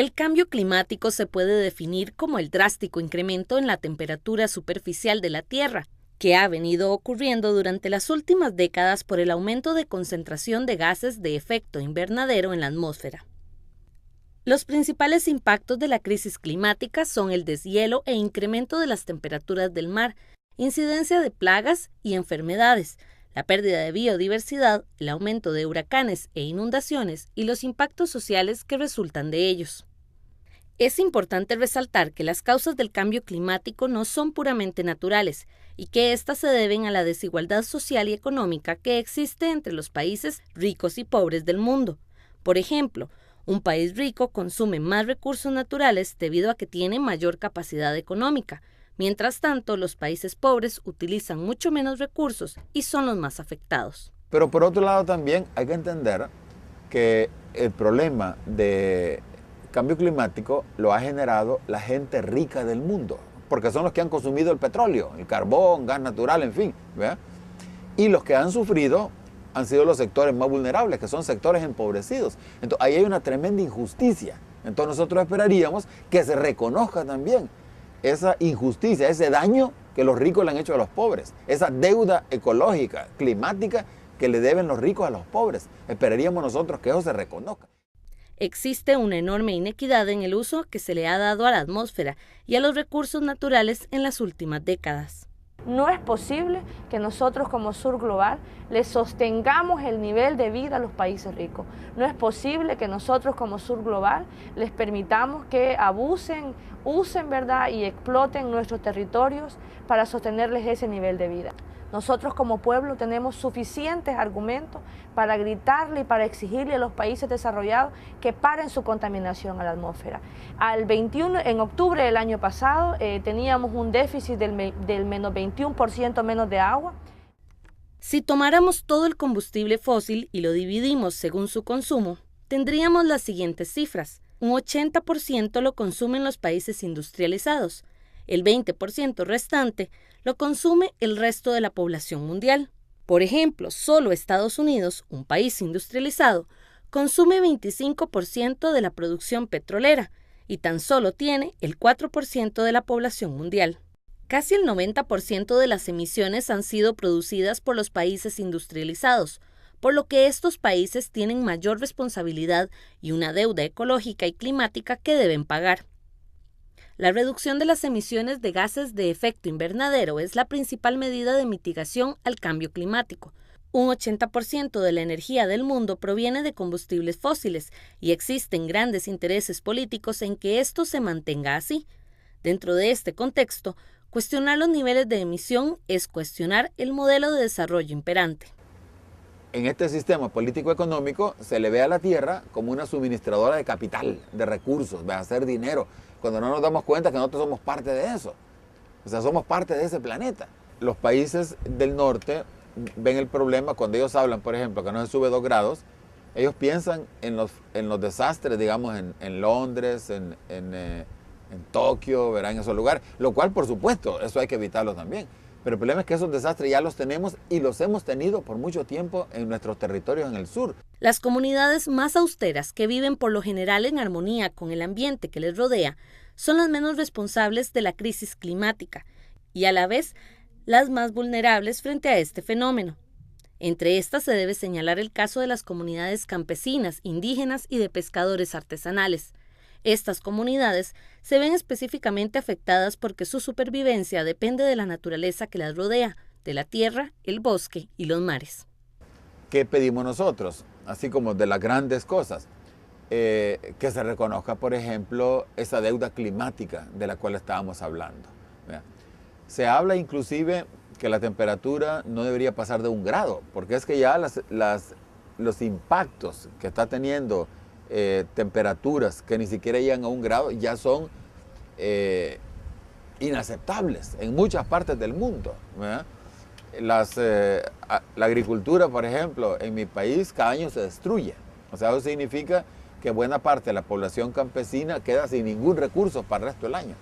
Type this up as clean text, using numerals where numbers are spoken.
El cambio climático se puede definir como el drástico incremento en la temperatura superficial de la Tierra, que ha venido ocurriendo durante las últimas décadas por el aumento de concentración de gases de efecto invernadero en la atmósfera. Los principales impactos de la crisis climática son el deshielo e incremento de las temperaturas del mar, incidencia de plagas y enfermedades, la pérdida de biodiversidad, el aumento de huracanes e inundaciones y los impactos sociales que resultan de ellos. Es importante resaltar que las causas del cambio climático no son puramente naturales y que éstas se deben a la desigualdad social y económica que existe entre los países ricos y pobres del mundo. Por ejemplo, un país rico consume más recursos naturales debido a que tiene mayor capacidad económica. Mientras tanto, los países pobres utilizan mucho menos recursos y son los más afectados. Pero por otro lado también hay que entender que el problema de cambio climático lo ha generado la gente rica del mundo, porque son los que han consumido el petróleo, el carbón, gas natural, en fin, ¿verdad? Y los que han sufrido han sido los sectores más vulnerables, que son sectores empobrecidos. Entonces ahí hay una tremenda injusticia. Entonces nosotros esperaríamos que se reconozca también esa injusticia, ese daño que los ricos le han hecho a los pobres, esa deuda ecológica, climática que le deben los ricos a los pobres. Esperaríamos nosotros que eso se reconozca. Existe una enorme inequidad en el uso que se le ha dado a la atmósfera y a los recursos naturales en las últimas décadas. No es posible que nosotros como Sur Global le sostengamos el nivel de vida a los países ricos. No es posible que nosotros como Sur Global les permitamos que abusen, usen, ¿verdad?, y exploten nuestros territorios para sostenerles ese nivel de vida. Nosotros como pueblo tenemos suficientes argumentos para gritarle y para exigirle a los países desarrollados que paren su contaminación a la atmósfera. En octubre del año pasado teníamos un déficit del menos 21% menos de agua. Si tomáramos todo el combustible fósil y lo dividimos según su consumo, tendríamos las siguientes cifras. Un 80% lo consumen los países industrializados. El 20% restante lo consume el resto de la población mundial. Por ejemplo, solo Estados Unidos, un país industrializado, consume 25% de la producción petrolera y tan solo tiene el 4% de la población mundial. Casi el 90% de las emisiones han sido producidas por los países industrializados, por lo que estos países tienen mayor responsabilidad y una deuda ecológica y climática que deben pagar. La reducción de las emisiones de gases de efecto invernadero es la principal medida de mitigación al cambio climático. Un 80% de la energía del mundo proviene de combustibles fósiles y existen grandes intereses políticos en que esto se mantenga así. Dentro de este contexto, cuestionar los niveles de emisión es cuestionar el modelo de desarrollo imperante. En este sistema político-económico se le ve a la Tierra como una suministradora de capital, de recursos, de hacer dinero, cuando no nos damos cuenta que nosotros somos parte de eso. O sea, somos parte de ese planeta. Los países del norte ven el problema cuando ellos hablan, por ejemplo, que no se sube 2 grados, ellos piensan en los desastres, digamos, en Londres, en Tokio, verán, en esos lugares, lo cual, por supuesto, eso hay que evitarlo también. Pero el problema es que esos desastres ya los tenemos y los hemos tenido por mucho tiempo en nuestros territorios en el sur. Las comunidades más austeras, que viven por lo general en armonía con el ambiente que les rodea, son las menos responsables de la crisis climática y a la vez las más vulnerables frente a este fenómeno. Entre estas se debe señalar el caso de las comunidades campesinas, indígenas y de pescadores artesanales. Estas comunidades se ven específicamente afectadas porque su supervivencia depende de la naturaleza que las rodea, de la tierra, el bosque y los mares. ¿Qué pedimos nosotros? Así como de las grandes cosas, que se reconozca, por ejemplo, esa deuda climática de la cual estábamos hablando. Se habla inclusive que la temperatura no debería pasar de 1 grado, porque es que ya los impactos que está teniendo temperaturas que ni siquiera llegan a 1 grado ya son inaceptables en muchas partes del mundo. La agricultura, por ejemplo, en mi país cada año se destruye. O sea, eso significa que buena parte de la población campesina queda sin ningún recurso para el resto del año.